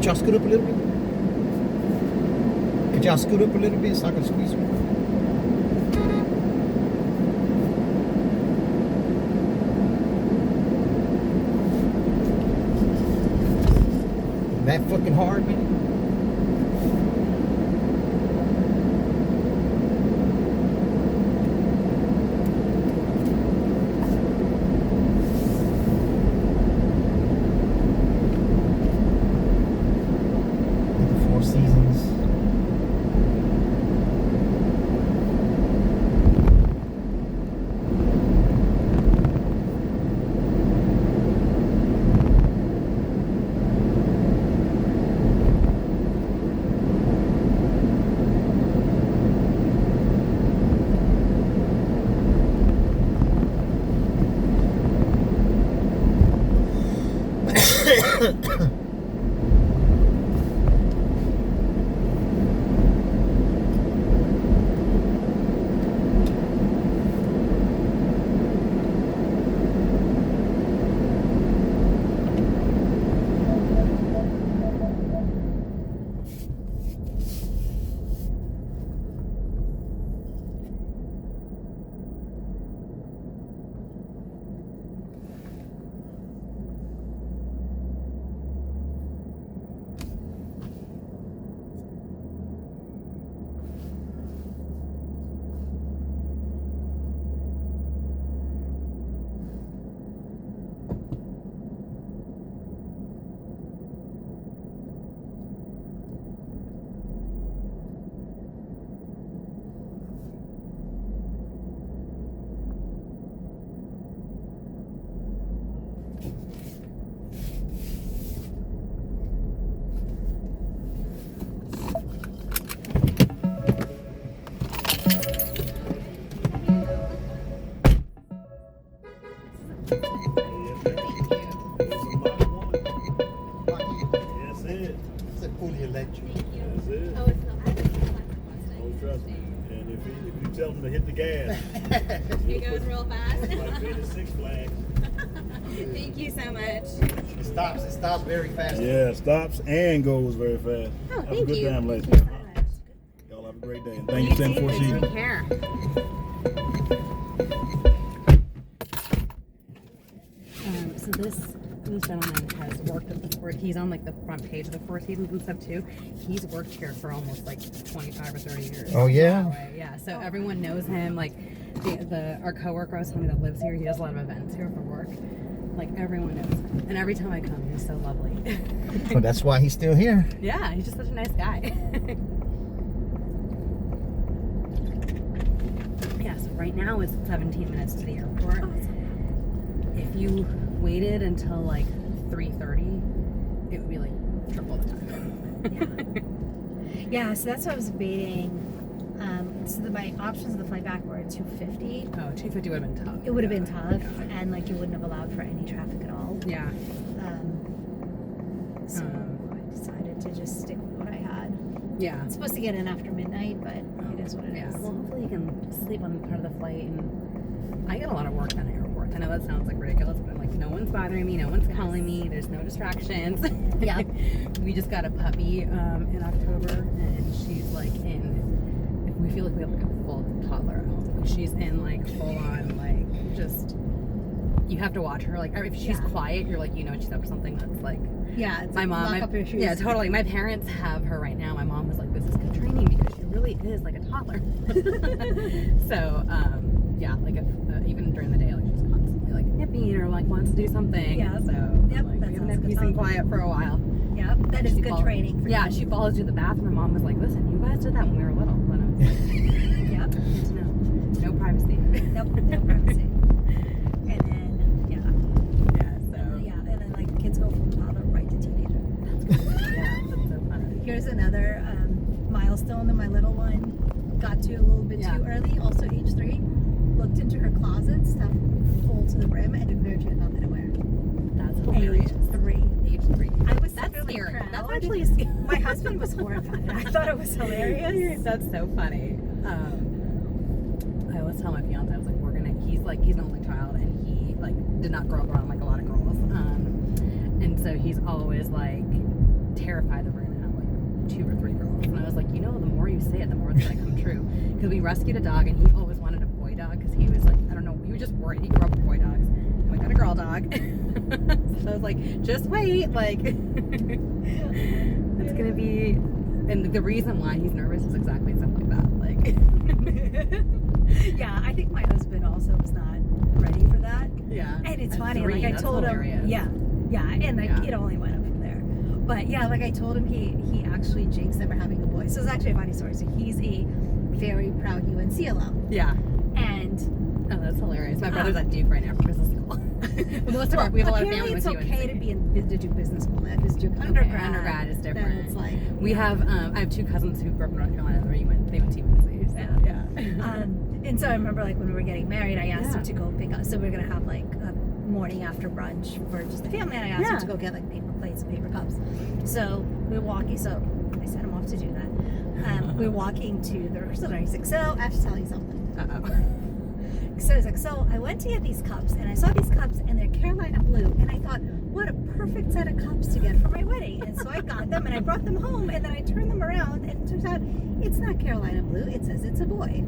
y'all scoot up a little bit? Could y'all scoot up a little bit so I can squeeze you? That fucking hard, man. Four Seasons. Fully electric. That's it. Oh, it's not. I haven't seen that Oh, trust me. And if you tell them to hit the gas, It goes real fast. it's like being at Six Flags. Thank you so much. It stops very fast. Yeah, stops and goes very fast. Oh, Have a thank good you. time, ladies. Thank you so much. Y'all have a great day. And thank you, Tim Four Seasons. Take care. So this gentleman has worked at the Four. He's on like the front page of the Four Seasons and stuff too. He's worked here for almost like 25 or 30 years. Oh, yeah? That way, yeah. So everyone knows him. Like our coworker was telling me that lives here. He does a lot of events here for work. Like everyone knows him. And every time I come, he's so lovely. Well, that's why he's still here. Yeah, he's just such a nice guy. Yeah, so right now it's 17 minutes to the airport. If you waited until like 3:30, it would be like triple the time. Yeah, so that's what I was debating. So my options of the flight back were 250. Oh, 250 would have been tough. It would have been tough, and like you wouldn't have allowed for any traffic at all. Yeah. So I decided to just stick with what I had. Yeah. It's supposed to get in after midnight, but it is what it is. Yeah. Well, hopefully you can sleep on part of the flight. And I get a lot of work done at airports. I know that sounds like ridiculous, but I'm like, no one's bothering me, no one's calling me, there's no distractions. Yeah. We just got a puppy in October, and she's like we feel like we have like a full toddler at home. Like she's in like full on like just. You have to watch her. Like if she's quiet, you're like, you know, she's up for something that's like. Yeah, it's my like mom. lock up your shoes. Yeah, totally. My parents have her right now. My mom was like, "This is good training because she really is like a toddler." So, yeah, like if, even during the day, like she's constantly like nipping or like wants to do something. Yeah. So Yep, like, that we sounds have good. peace and quiet for a while. Yeah, that is She good follows- training. For Yeah, you. she follows you to the bathroom. Mom was like, "Listen, you guys did that when we were little." And I was like, Yep. no privacy. Nope, no privacy. And then Yeah. So and then like kids go from toddler right to teenager. yeah, that's so funny. Here's another milestone that my little one got to a little bit too early. Also age 3, looked into her closet, stuff full to the brim, and declared she had nothing to wear. That's hilarious. Age 3. Age 3. I was That's secretly scary. proud. That's actually scary. My husband was horrified. I thought it was hilarious. That's so funny. I always tell my fiance, I was like, he's an only child, and he like did not grow up around like a lot of girls. And so he's always like terrified that we're gonna have like 2 or 3 girls. And I was like, you know, the more you say it, the more it's gonna come true. Because we rescued a dog, and he always wanted a boy dog because he was like, I don't know, he was just worried. He grew up with boy dogs. And we got a girl dog. So I was like, just wait, like it's gonna be. And the reason why he's nervous is exactly stuff like that. Like, Yeah, I think my husband also was not ready for that. yeah. And it's At funny, 3, like I that's told hilarious. him, yeah, and like Yeah. it only went up from there. But yeah, like I told him, he actually jinxed that we're having a boy. So it's actually a funny story. So he's a very proud UNC alum, Yeah. and Oh, that's hilarious. My brother's at Duke right now for business school. Most of our, we have a lot of family apparently with it's UNC. okay to do business school. If it's Duke Okay, undergrad, is then different. it's like We have, I have 2 cousins who grew up in North Carolina where they went to UNC. So, yeah. And so I remember like when we were getting married, I asked Yeah. him to go pick up. So we are gonna have like a morning after brunch for just the family, and I asked him Yeah. to go get like paper plates and paper cups. So we're walking. So I sent him off to do that. We're walking to the rehearsal. And he's like, "So I have to tell you something." Uh-oh. So he's like, "So I went to get these cups, and I saw these cups, and they're Carolina blue, and I thought, what a perfect set of cups to get for my wedding." And so I got them, and I brought them home, and then I turned them around, and it turns out it's not Carolina blue. It says it's a boy.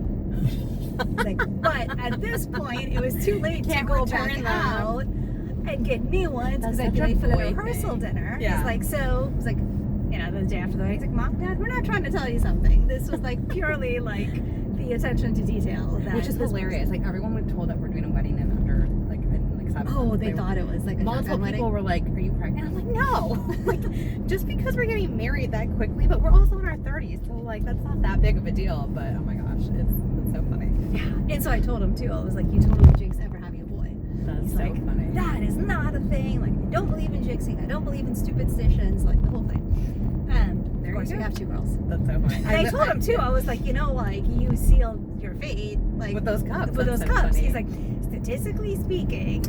Like, but at this point, it was too late to Can't go return back them. out and get new ones because That's I'd be such a late for the boy rehearsal thing. dinner. Yeah. He's like, so, it's like, you know, the day after the wedding, he's like, "Mom, Dad, we're not trying to tell you something. This was like purely like the attention to detail." That Which is this hilarious. Like, everyone was told that we're doing a wedding in under, like, in, like 7 Oh, months. they thought it was like a Multiple shotgun people wedding. were like, "Are you pregnant?" I'm like, "No." Like, just because we're getting married that quickly, but we're also in our 30s, so like that's not that big of a deal. But oh my gosh, it's so funny. Yeah. And so I told him too. I was like, "You totally jinx ever having a boy." That's He's so like, funny. "That is not a thing. Like, I don't believe in jinxing. I don't believe in superstitions. Like the whole thing." And There of course, you we go. have 2 girls. That's so funny. And I told him too. I was like, you know, like you sealed your fate, like with those cups. With that's those so cups. funny. He's like, statistically speaking,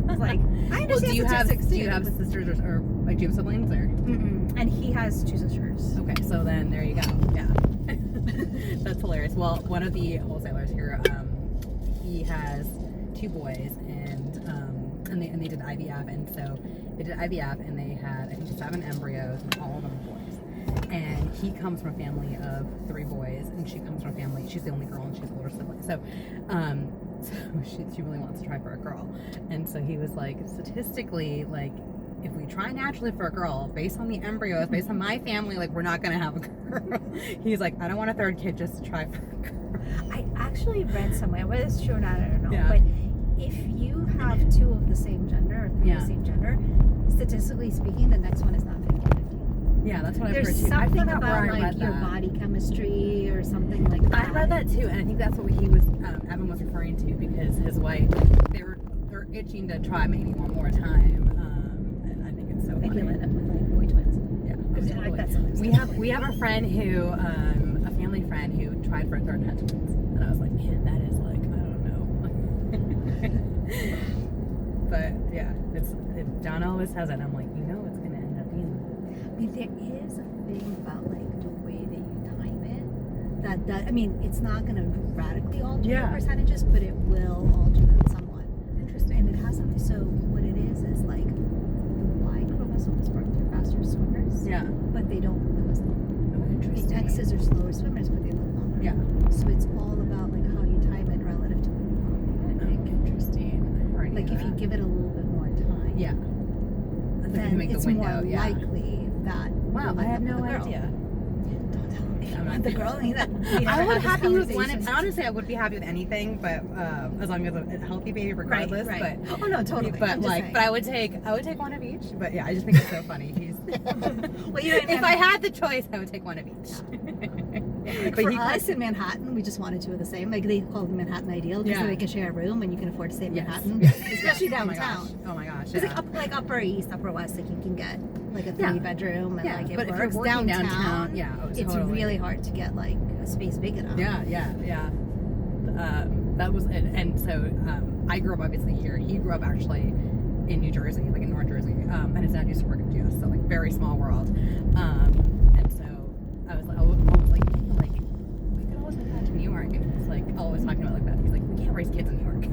I was like, I understand Well, do you have statistics too. sisters or like do you have siblings or? Mm-mm. And he has 2 sisters. Okay, so then there you go. Yeah, that's hilarious. Well, one of the wholesalers here, he has 2 boys, and they did IVF, and so they did IVF, and they had I think 7 embryos, and all of them were boys. And he comes from a family of 3 boys, and she comes from a family. She's the only girl, and she's the older sibling. So, she really wants to try for a girl, and so he was like, statistically, like, if we try naturally for a girl, based on the embryos, based on my family, like, we're not gonna have a girl. He's like, I don't want a 3rd kid just to try for a girl. I actually read somewhere, whether it's true or not, I don't know. Yeah. But if you have 2 of the same gender or 3 Yeah. of the same gender, statistically speaking, the next one is not 50-50. Yeah, that's what I've There's heard too. I something forgot where about I like read your that. body chemistry or something like that. I read that too, and I think that's what he was, Evan was referring to, because his wife, they're itching to try maybe one more time, and I think it's so I think funny. you'll end up with like boy twins. Yeah, Because I like that absolutely. sometimes. We have a friend who, a family friend who tried for a 3rd and had twins, and I was like, man, that is like, I don't know. But yeah, John always says it, and I'm like, you know, it's gonna end up being. I mean, there is a thing about like the way that you time it. That I mean, it's not going to radically alter Yeah. the percentages, but it will alter them somewhat. Interesting. And it has something. So what it is like the Y chromosomes work through faster swimmers, Yeah. but they don't live as long. Oh, The interesting. X's are slower swimmers, but they live longer. Yeah. So it's all about like how you time it relative to when you Oh, pop it. interesting. I already Like knew if you that. give it a little bit more time, Yeah. then make the it's window, more yeah. likely that Wow, you'll I end had up no with a girl. idea. Don't tell I'm me. not- The girl that I would happy with one. conversations. Honestly, I would be happy with anything, but as long as a healthy baby, regardless. Right. But Oh no, totally. but I'm just like, saying. but I would take one of each. But yeah, I just think it's so funny. He's. Well, you didn't if have- I had the choice, I would take one of each. Like But for he us in Manhattan, we just wanted 2 of the same. Like they call it the Manhattan ideal because Yeah. they can share a room and you can afford to stay in Yes. Manhattan, Yes. especially Oh my downtown. gosh. Oh my gosh. It's Yeah. like Upper East, Upper West, like you can get like a 3-bedroom and Yeah, like it but if works. you're working downtown, yeah, oh, it's totally. really hard to get like a space big enough. Yeah. That was it. And so I grew up obviously here. He grew up actually in New Jersey, like in North Jersey, and his dad used to work at GS, so like very small world. And so I was like, we could always move back to New York. And he's like always talking about like that. He's like, we can't raise kids in New York.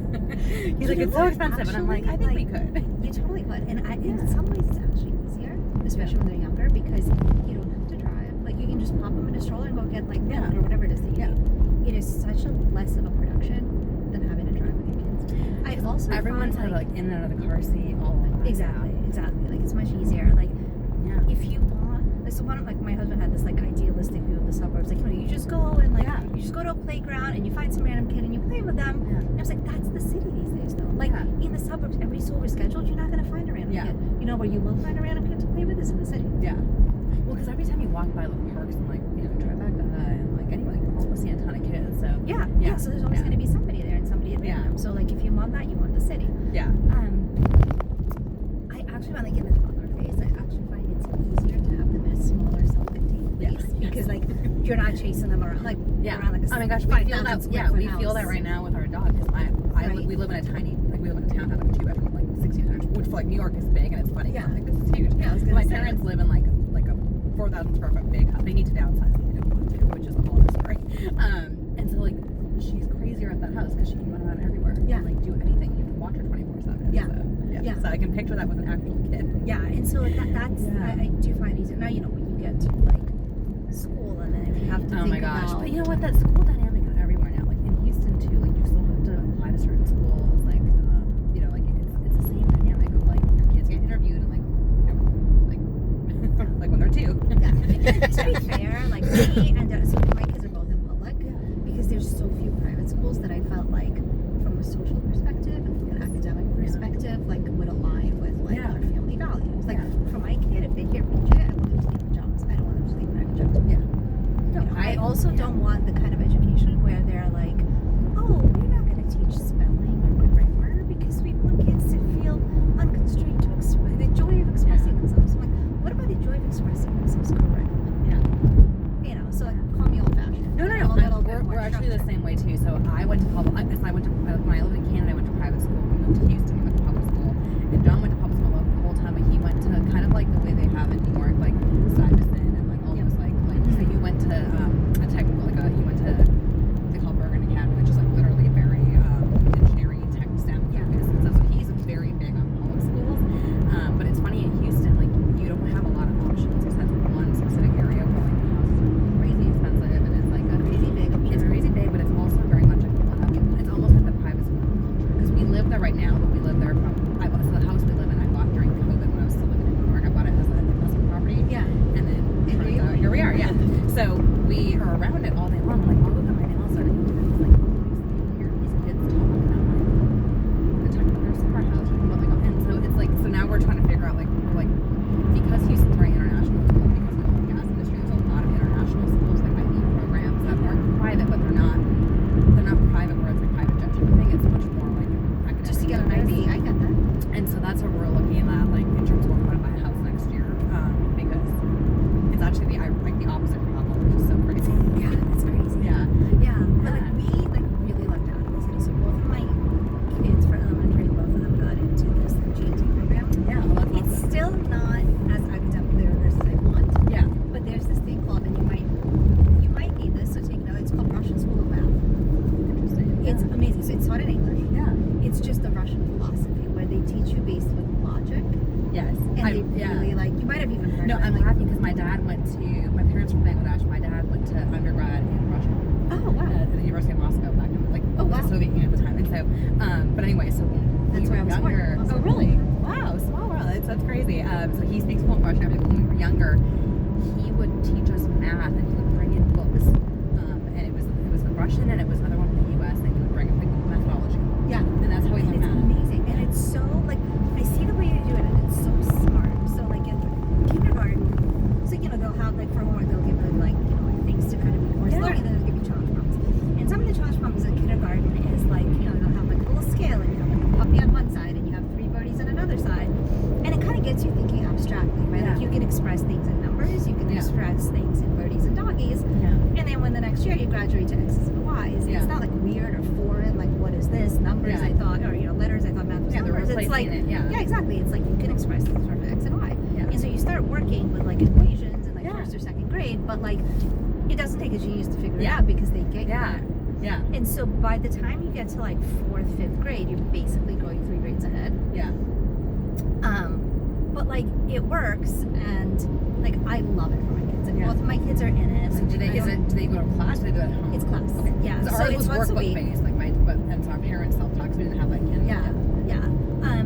He's like, You it's know so what? expensive, and I'm like, I Actually, think we could. You totally could. And in some ways it's actually easier especially when they're younger, because you don't have to drive. Like you can just pop them in a stroller and go get like milk or whatever it is that you need. It is such a less of a production than having to drive with your kids. I also Everyone's find, had like in and out of the car seat all of that. exactly. Like it's much easier. Like Yeah. if you want, like, so one of, like my husband had this like idealistic view of the suburbs. Like you just go and like you just go to a playground and you find some random kid and you play with them. Yeah. And I was like, that's the city these days though. Like in the suburbs, everybody's so overscheduled. You're not gonna find a random kid. You know where you will find a random kid to play with is in the city. Yeah. Well, because every time you walk by like parks and like Tribeca and like anyway, you almost see a ton of kids. So Yeah. So there's always gonna be somebody there and somebody at random. So like if you want that, you want the city. Yeah. I actually find like in the toddler phase, I actually find it's easier to have them in a smaller self-contained place because like you're not chasing them around like around like a oh my gosh, we feel that. Yeah, we feel that right now with our dog because we live in a tiny we live in a town that like 2-bedroom like 1,600, which for like New York is big and it's funny. Yeah. Like this is huge. Yeah, I was gonna my say. parents live in like a 4,000 square foot big house. They need to downsize. They don't want to, which is a whole other story. And so like she's crazier at that house because she can run around everywhere. Yeah. And, like do anything. You can watch her 24/7. Yeah. So, Yeah. So I can picture that with an actual kid. Yeah, and so like that's I do find easier. Now when you get to like school and then if you have to Oh think my gosh. about But you know what? That school dynamic is everywhere now. Like in Houston too, like you still have to apply to certain schools. Like like it's the same dynamic of like your kids get interviewed and like like when they're 2. to be fair, like me and so my kids are both in public because there's so few private schools that I felt like from a social perspective and from an academic perspective like would align with like their family values. Like for my kid, if they hear PJ, I want them to leave jobs. I don't want them to leave private jobs. Yeah. No, I also don't want the kind of education where they're like, oh, we're not going to teach spelling or grammar because we want kids to feel unconstrained to express the joy of expressing themselves. I'm like, what about the joy of expressing themselves correctly? Yeah. So call me old-fashioned. No. I'm a little bit more We're actually the structured. same way too. So I went to public. When I lived in Canada, I went to private school. We moved to Houston. We went to public school. And John went to public school the whole time, but he went to kind of like the way they have in New York, like Stuyvesant and like all those like. So you went to a technical you went to they call Bergen Academy, which is like literally very engineering tech STEM focused. And so he's very big on public schools. But it's funny in Houston, like you don't have a lot of options except one specific area where like the houses are crazy expensive and it's like Crazy big. it's crazy big, but it's also very much like it's almost like the private school culture because we live there right now, but we live there from so the house we live in I bought during COVID when I was still living in New York. I bought it as an investment property. Yeah. And then here we are. Yeah. So we are around it all day long. Like all of them right now started doing like hear these kids talking about like the technical summer house and what and so it's like so now we're trying to figure out like we're like because Houston's very international as well because of the oil and gas industry. There's a lot of international schools like IB programs that aren't private, but they're not private where it's like private jet type of thing. It's much more like academic. Just to get an ID. I get that. And so that's what we're looking at, like in terms of what we want to buy a house next year, because it's actually the opposite problem, which is so crazy. Yeah, it's crazy. Yeah. Yeah, but like we really lucked out in the city. So both of my kids for elementary, both of them got into this GT program. Yeah, well, that's It's awesome. still not as academically rigorous as I want. Yeah. But there's this thing called, and you might need this, so take note. It's called Russian School of Math. Interesting. It's amazing. So it's taught in English. Yeah. It's just the Russian philosophy where they teach you based with logic, Yes. and they really like. You might have even heard. No, of it, I'm like, laughing because my parents from Bangladesh. My dad went to undergrad in Russia. Oh wow. At the University of Moscow back in like Oh, wow. the Soviet Union at the time. And so, but anyway, so when That's we where were I was born, younger. Moscow. Oh really? Wow, small world. That's crazy. So he speaks fluent Russian. I mean, when we were younger, he would teach us math and he would bring in books. And it was the Russian and it was another one from the U.S. and he would bring in like methodology. Yeah. And that's how we And learned it's math. amazing, and it's so like I see the way they do it, and it's so smart. So like in kindergarten, so they'll have like for homework they'll give them like things to kind of reinforce learning, then they'll give you challenge problems. And some of the challenge problems in kindergarten is like they'll have like a little scale, and you have like a puppy on one side, and you have 3 birdies on another side, and it kind of gets you thinking abstractly, right? Like you can express things in numbers, you can express things in birdies and doggies, and then when the next year you graduate to X's and Y's, it's not like weird or foreign, like what is this? Numbers I thought, or letters I thought math was numbers. It's like yeah, exactly. It's like you can express things from X and Y. And so you start working with like equations in like first or second grade, but like it doesn't take a genius to figure it out because they get you there. Yeah. And so by the time you get to like 4th, 5th grade, you're basically going 3 grades ahead. Yeah. But like like it works, and like I love it for my kids. Like Yeah. both of my kids are in it. So do they go to class? Or do they do it at home? It's class. Okay. Yeah. So So ours it's was once a workbook week. based. Like and so our parents self-taught. We didn't have like kids. Yeah.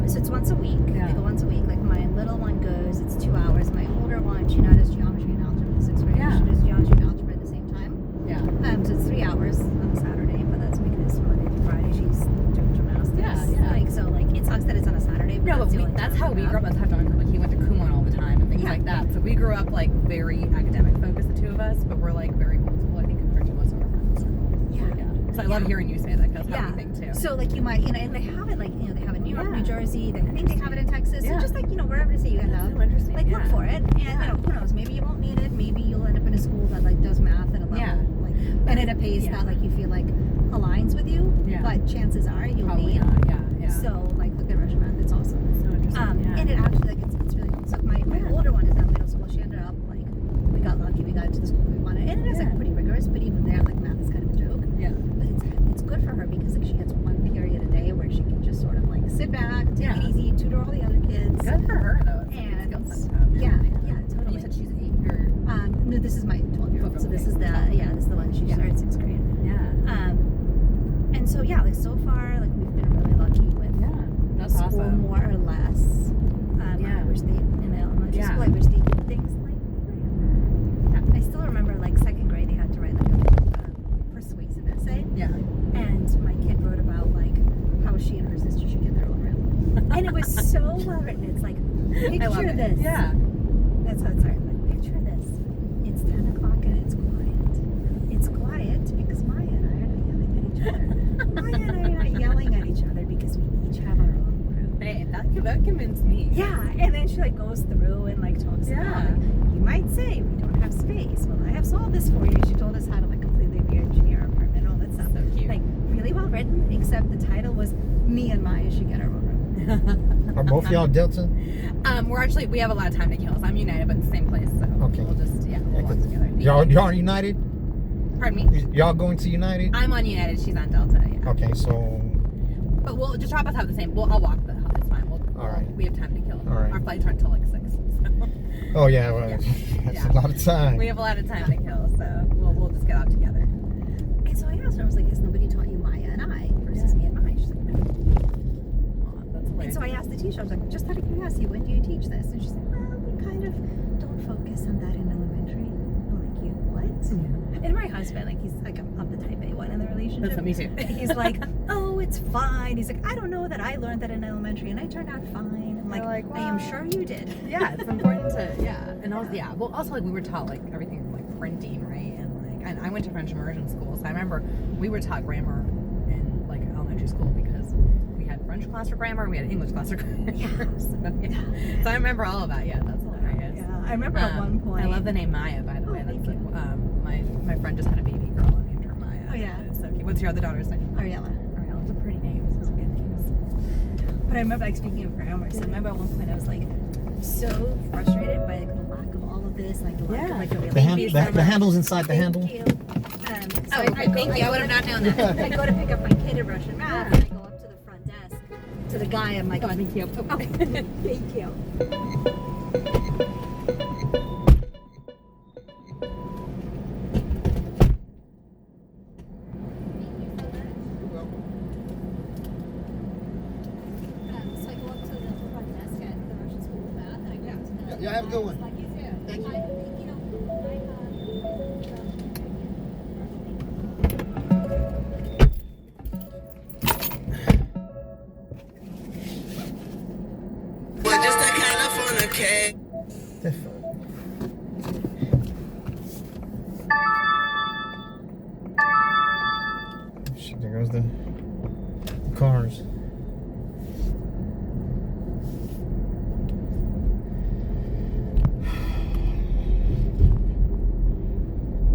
So it's once a week. Yeah. They go once a week. Like my little one goes, it's 2 hours. My older one, she now does geometry and algebra in the 6th grade. Yeah. She does geometry and algebra at the same time. Yeah. So it's 3 hours on a Saturday, but that's because Monday through Friday she's doing gymnastics. Yeah. Like so, like it sucks that it's on a Saturday. But No, but that's, the only that's time how we have. grew up. That's how John grew up. Like he went to Kumon all the time and things Yeah. like that. So we grew up like very academic focused, the two of us, but we're like very old school, I think, compared to most of our friends. Yeah. So I love hearing you say that because Yeah. how we think too. So like you might, and they have it like they have it in New York, Yeah. New Jersey. They I think they have it in Texas. Yeah. So just like wherever they say you can That's have. so interesting. Like yeah. look for it, and who knows? Maybe you won't need it. Maybe you'll end up in a school that like does math at a level, Yeah. like, and at a pace Yeah. that like you feel like aligns with you. Yeah. But chances are you'll Probably need. not. Yeah. So like look at Russian math. It's awesome. so interesting. Yeah. And it actually like it's really cool. So my older one is now middle school. She ended up like we got lucky. We got into the school we wanted, and it is like Yeah. pretty rigorous. But even there, like math is kind of a joke. yeah. But it's good for her because like she gets one period a day where she can just sort of like sit back, take Yeah. it easy, tutor all the other kids. Good for her though. It's And- a skill set to have. Yeah, And totally. you said she's 8 or No, this is my 12-year-old. So this is the Okay. this is the one she Yeah. started 6th grade. yeah. And so yeah, like so far like we've been really lucky with Yeah. That's school awesome. more or less. Yeah. I wish they in the elementary Yeah. school I wish they did things like I still remember like 2nd grade they had to write like a persuasive essay. Yeah. And my kid wrote about like how she and her sister should get their own room, and it was so well written. It's like I love picture it. this. Yeah. That's how it started. Like picture this. It's 10 o'clock and it's quiet. It's quiet because Maya and I are not yelling at each other. Maya and I are not yelling at each other because we each have our own room. Hey, that convinced me. Yeah, and then she like goes through and like talks Yeah. about like, you might say we don't have space. Well, I have solved this for you. She told us how to like completely re-engineer our apartment, all that stuff. So cute. Like really well written, except the title was Me and Maya Should Get Our Own Room. Are both y'all Delta? We have a lot of time to kill. So I'm United, but in the same place. So Okay. we'll just we'll walk together. Y'all are United? Pardon me. Y'all going to United? I'm on United. She's on Delta. Yeah. Okay, so But we'll just drop us have the same. I'll walk the hub. It's fine. All right. We have time to kill. All right. Our flights aren't until like 6. So. oh yeah, well, Yeah. that's Yeah. a lot of time. We have a lot of time to kill, so we'll just get out together. And so I asked her, I was like, has nobody taught you Maya and I versus me and Maya? She's like, no. Aw, that's And hilarious. so I asked the teacher, I was like, just out of curiosity, when do you teach this? And she's like, well, we kind of don't focus on that in elementary. I'm like, you what? Yeah. And my husband, like, he's like, I'm the type A one in the relationship. That's me too. He's like, oh, it's fine. He's like, I don't know that I learned that in elementary and I turned out fine. I'm You're like, I am well, sure you did. Yeah, it's important to and also well also like we were taught like everything from like printing, right? And I went to French immersion school, so I remember we were taught grammar in like elementary school because we had French class for grammar, we had English class for grammar. Yeah. So I remember all of that. Yeah, that's hilarious. Yeah, I remember at one point. I love the name Maya, by the way. thank That's you. like, my friend just had a baby girl and named her Maya. Oh, yeah. It's so cute. What's your other daughter's name? Ariella. Ariel. It's a pretty name. It's a good name. But I remember, like, speaking of grammar, so I remember at one point I was like so frustrated by like the lack of all of this, like the lack of like a really The handle's inside the handle. Thank you. So Oh, thank you. I would have not known that. I go to pick up my kid in Russian math, and I go up to the front desk to the guy. I'm like, Oh, thank you. oh, thank you. So I go up to the front desk at the Russian School of Math, and I go up to the Yeah, have a good one. Like, Thank you. We're just a California. The fuck? Shit, there goes the cars.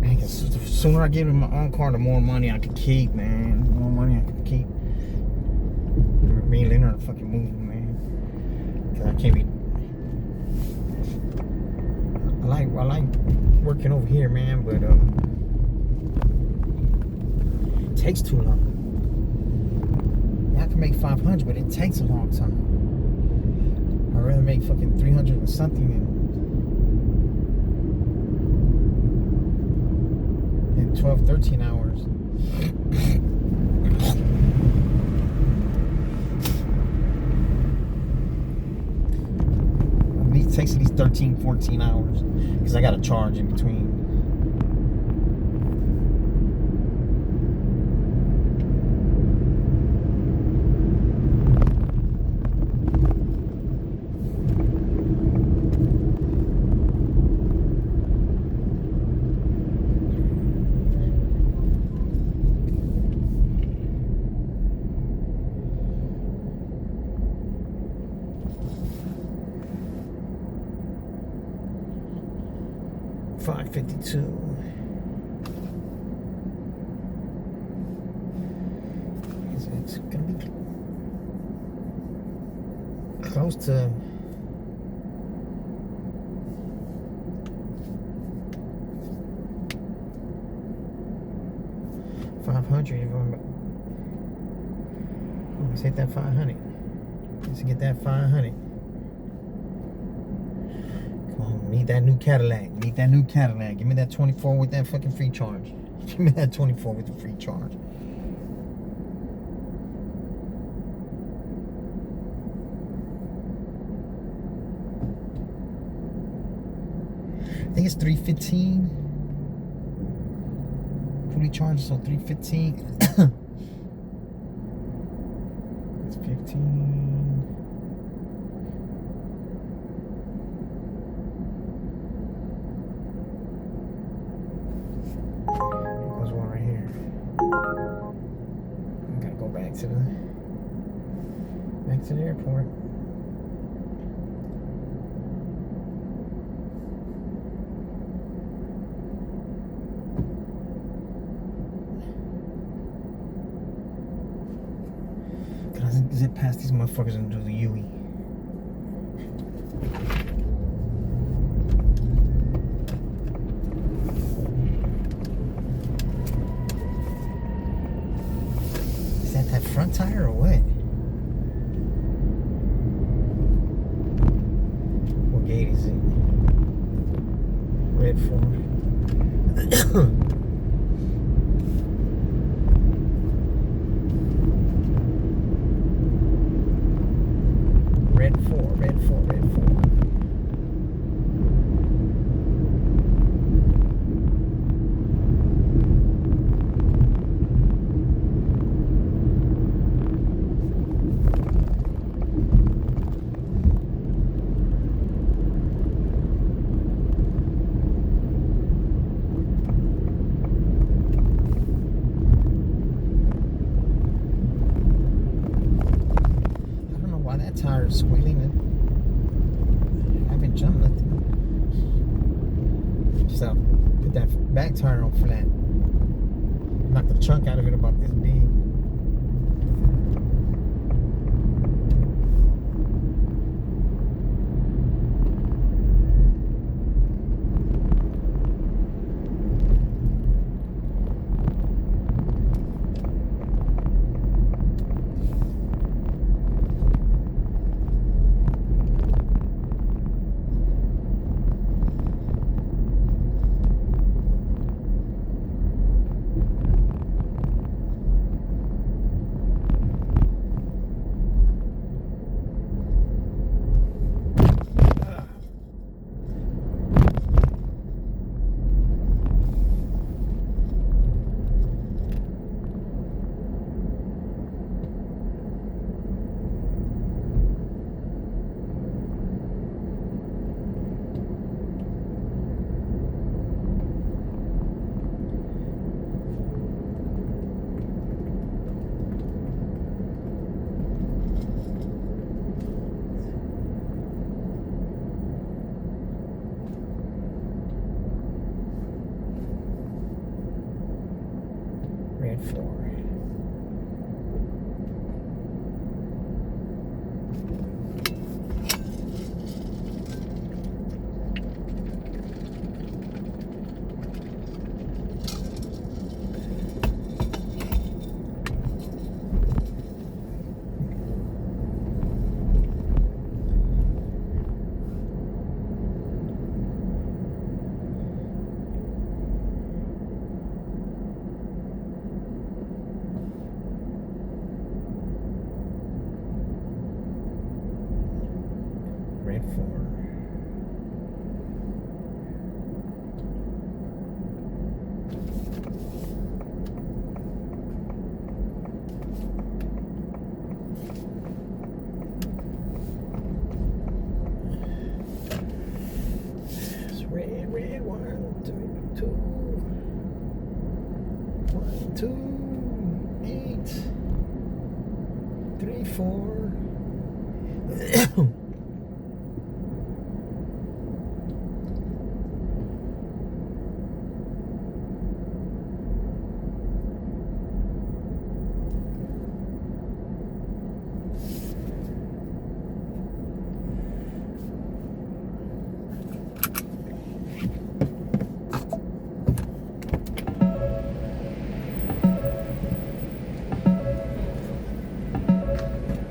Man, 'cause the sooner I get in my own car, the more money I can keep, man. The more money I can keep. Me and Leonard are fucking moving, man. 'Cause I can't be. I like working over here, man, but it takes too long. Yeah, I can make 500, but it takes a long time. I'd rather make fucking 300 or something in 12, 13 hours. At least it takes at least 13, 14 hours. Because I got to charge in between. $5.52. It's gonna be close to $500. Let's hit that 500. Let's get that 500. Need that new Cadillac. Need that new Cadillac. Give me that 24 with that fucking free charge. Give me that 24 with the free charge. I think it's 315. Fully charged, so 315. It's 15. Back to the airport. Can I zip past these motherfuckers and do the UE? Is that front tire or what? Gate is it? Red 4. Red 4, red 4, red 4. Tire squealing and I haven't jumped nothing. So put that back tire on flat. Knocked the chunk out of it about this big. red 4. It's red, red, 1, 2, 1, 2, 8, 3, 4.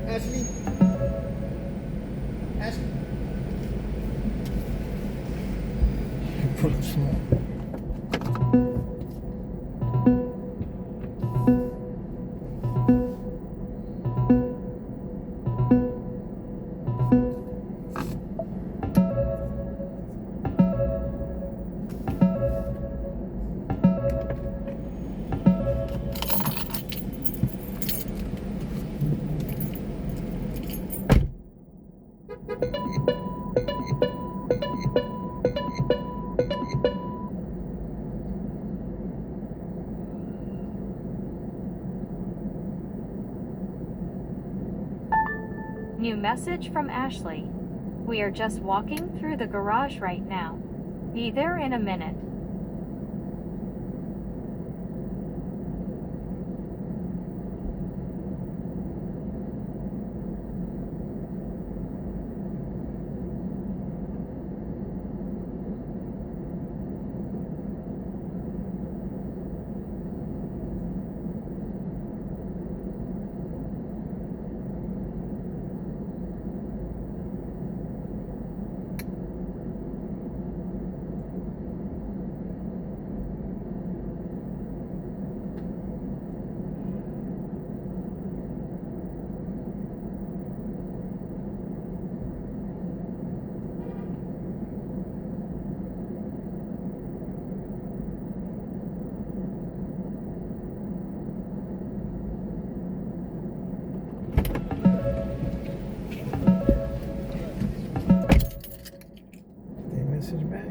Ashley? Ashley? Pull up small. New message from Ashley. We are just walking through the garage right now. Be there in a minute. They message back.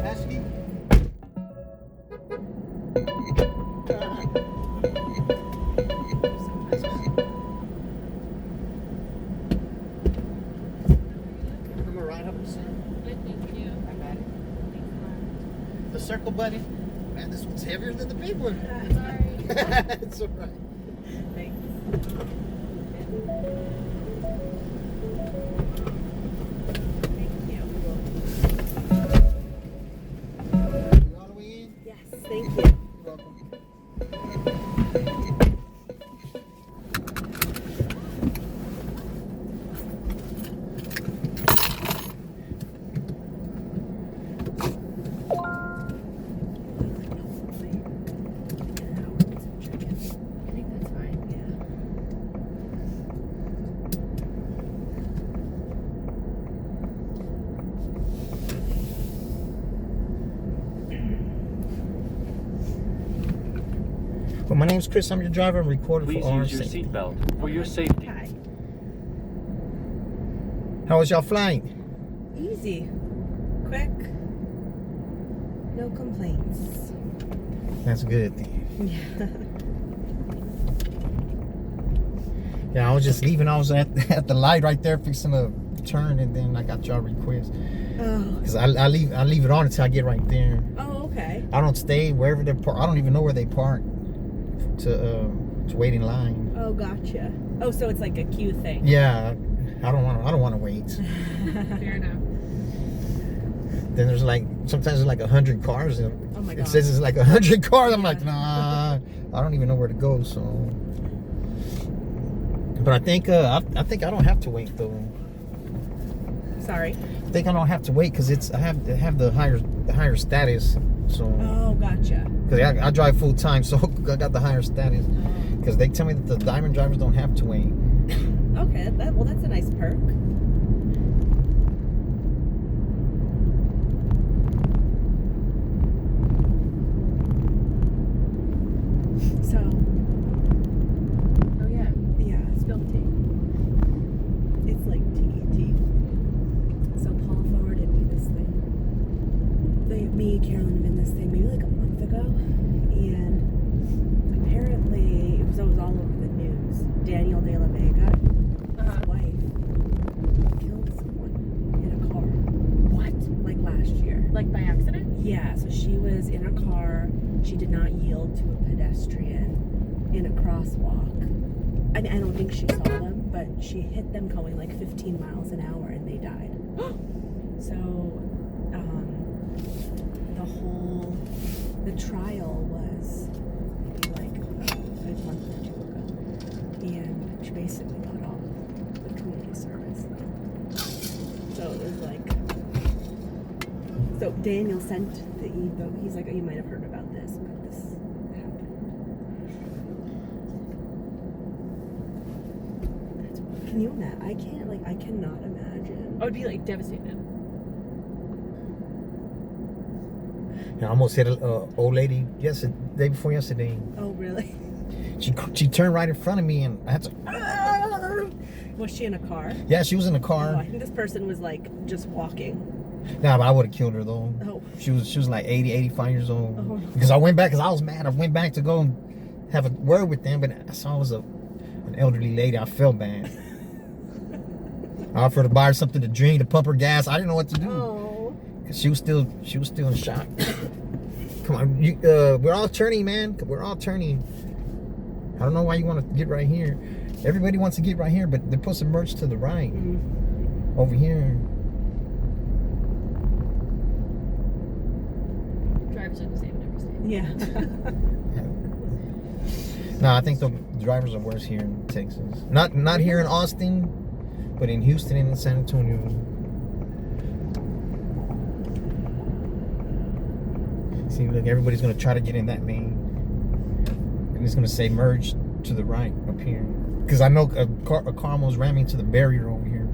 Ashley? Give him a ride up the circle. I got it. The circle, buddy. Man, this one's heavier than the big one. Sorry. It's alright. Thank you. my name's Chris. I'm your driver. I'm recording Please for our use your safety. seatbelt for your safety. Hi. How was y'all flight? Easy. Quick. No complaints. That's good. Yeah. Yeah, I was just leaving. I was at the light right there fixing to turn, and then I got y'all request. Oh. Because I leave it on until I get right there. Oh, okay. I don't stay wherever they park. I don't even know where they park to wait in line. Oh, gotcha. Oh, so it's like a queue thing. Yeah, I don't want to wait. Fair enough. Then there's like sometimes there's like 100 cars, and Oh my it God. says it's like 100 cars. I'm like, nah, I don't even know where to go. So, but I think I don't have to wait though. Sorry. I think I don't have to wait because I have the higher status. So, Oh, gotcha. because I drive full time, so I got the higher status. Because they tell me that the diamond drivers don't have to wait. Okay, well, that's a nice perk. So, Oh yeah, yeah, spill the tea. it's like tea. So Paul forwarded me this thing. Me and Carolyn have been this thing maybe like a month ago, and apparently it was all over the news. Daniel De La Vega, his wife, killed someone in a car. What? Like last year. Like by accident? Yeah, so she was in a car. She did not yield to a pedestrian in a crosswalk. I don't think she saw them, but she hit them going like 15 miles an hour and they died. So, the trial was like a good month or two ago. And she basically got off with community service. So it was like, so Daniel sent the ebook. He's like, oh, you might have heard about this, but this happened. Can you imagine? I cannot imagine. I would be like devastated. I almost hit a old lady day before yesterday. Oh, really? She turned right in front of me, and I had to. Was she in a car? Yeah, she was in the Oh, car. I think this person was like just walking. Nah, but I would have killed her though. Oh. She was like 80, 85 years old. Oh. Because I went back, because I was mad. I went back to go and have a word with them, but I saw it was an elderly lady. I felt bad. I offered to buy her something to drink, to pump her gas. I didn't know what to do. Oh. 'Cause she was still in shock. Come on, we're all turning, man. We're all turning. I don't know why you want to get right here. Everybody wants to get right here, but they're supposed to merge to the right. Over here. Drivers are the same in every state. Yeah. No, I think the drivers are worse here in Texas. Not here in Austin, but in Houston and in San Antonio. See, look, everybody's gonna try to get in that lane, and it's gonna say merge to the right up here. Because I know a car almost ran me into the barrier over here.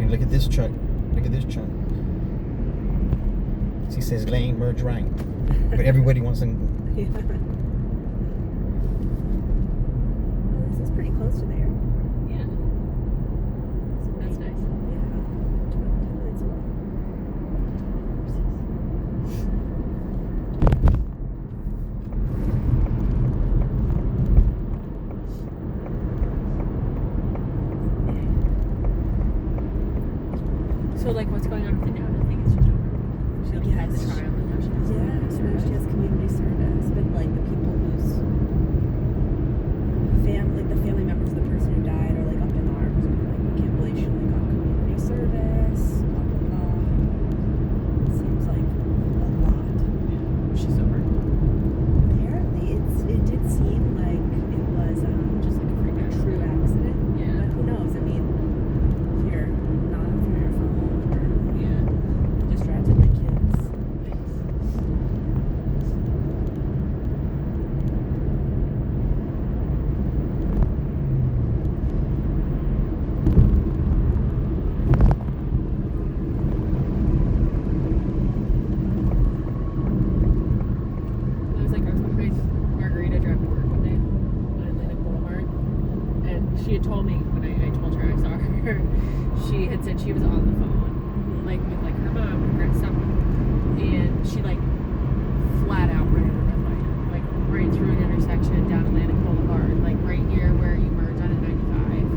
And look at this truck. Look at this truck. She says lane merge right, but everybody wants to. Yeah. Well, this is pretty close to there. Yeah. That's nice. Yeah. 10 minutes away. So like what's going on with it now? Nothing, it's just over. She like had the Yes. trial and now she has Yeah, so now she has community service, but like the people whose the family members of the person who died are like up in arms, being like, we can't believe she only got community service, blah blah blah. It seems like a lot. she's over. Apparently, it did seem like it was Just like a freak a accident. true accident. Yeah. But who knows? I mean, if you're not from your phone or Yeah. distracted by kids. she had told me when I told her I saw her, she had said she was on the phone, like with like her mom and her stepmom, and she like flat out ran a red light, like right through an intersection down Atlantic Boulevard, like right near where you merge on a 95.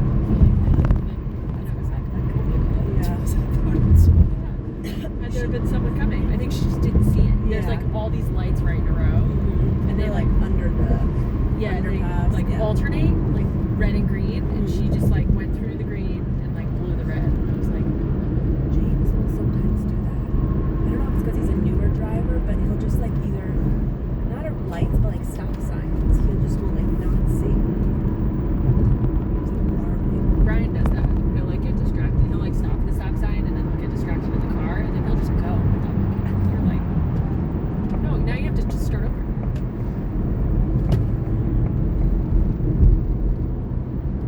Had there been someone coming? I think she just didn't see it. There's Yeah. like all these lights right in a row, And they're like under the yeah, they underpass, like yeah. alternate, like red and green, and she just like went through the green and like blew the red. And I was like, James will sometimes do that. I don't know if it's because he's a newer driver, but he'll just like either not at lights, but like stop signs. He'll just will like not see. It's alarming. Brian does that. He'll like get distracted. He'll like stop at the stop sign and then he'll get distracted in the car and then he'll just go without looking. You're like, no, now you have to just start over.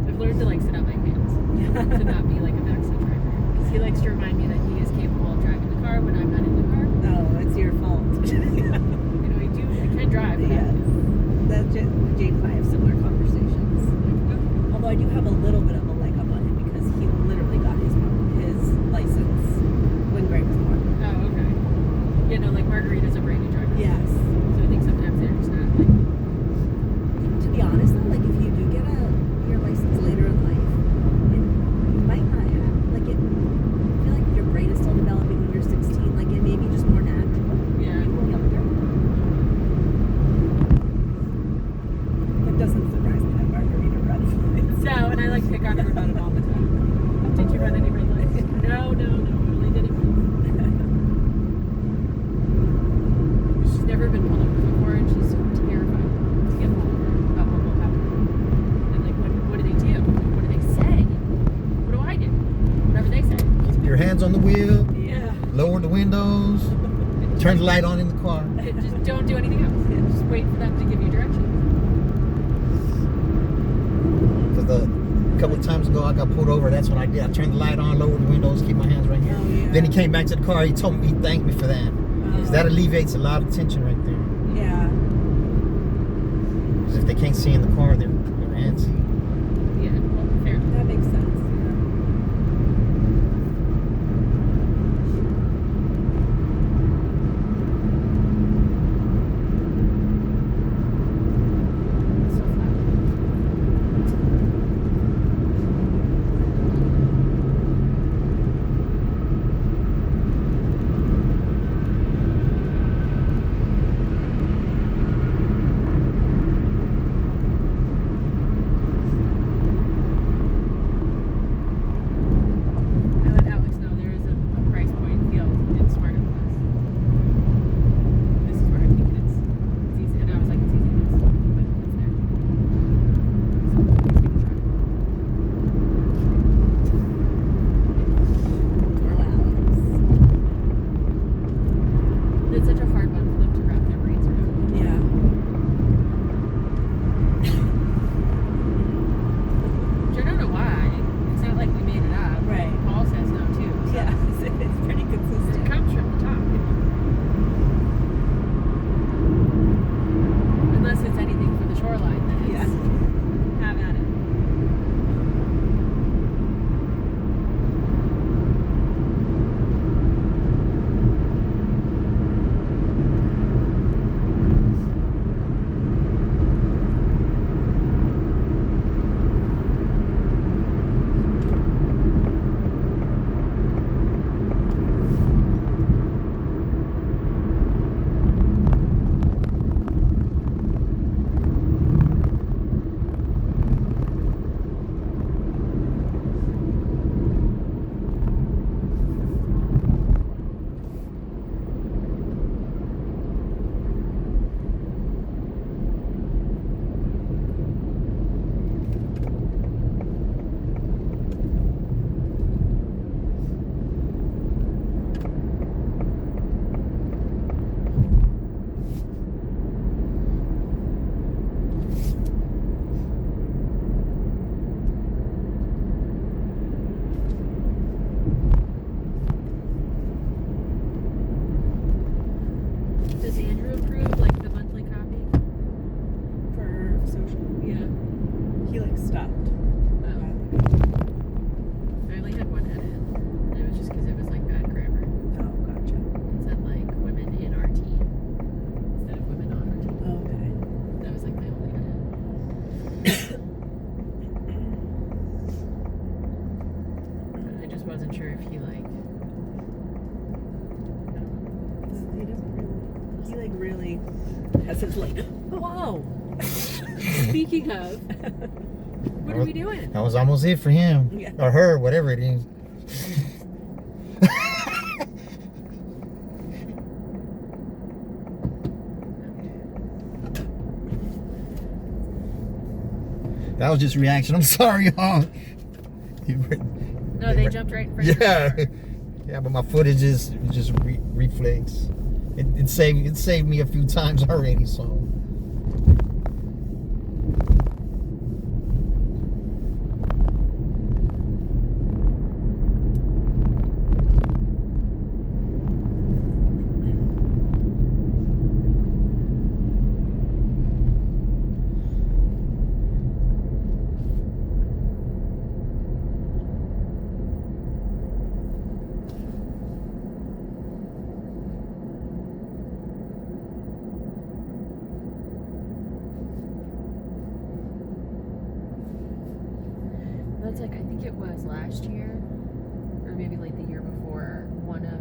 I've learned to like sit on my hands to not be like a backseat driver because he likes to remind me that he is capable of driving the car when I'm not in the car. Oh, it's your fault. You know, I can drive. But Yes. That's just, James and I have similar conversations. Although I do have a little bit of a leg up on him because he literally got his license when Gray was born. Oh, okay. You know, like Margarita's a brand new driver. Yes. So I think sometimes they're just not like. To be honest though, like if you do get your license later in life, you might not have like it. I feel like your brain is still developing when you're 16. Like it may be just more natural. Yeah. When you're younger. It doesn't surprise me that Margarita runs. So, and I like pick on her about it all the time. Did you run any red lights? No, I only did it once. She's never been pulled over before, and she's so terrified to get pulled over about what will happen. And like, what do they do? What do they say? What do I do? Whatever they say. Keep your hands on the wheel, Yeah. lower the windows, turn the light on in the car. Just don't do anything else. Just wait for them to give you directions. Because a couple of times ago I got pulled over. That's what I did. I turned the light on, lowered the windows, keep my hands right here. Oh, yeah. Then he came back to the car. He told me, he thanked me for that. Because that alleviates a lot of tension right there. Yeah. Because if they can't see in the car, they're antsy. Yeah, well, fair. That makes sense. So flat. wasn't sure if he like. He doesn't really. He like really has his like. Whoa. Speaking of, what are we doing? That was almost it for him. Yeah. Or her, whatever it is. That was just reaction. I'm sorry, y'all. No, they jumped right in front of Yeah, the car. yeah, but my footage is just reflex. It saved me a few times already. So That's like, I think it was last year, or maybe like the year before, one of the,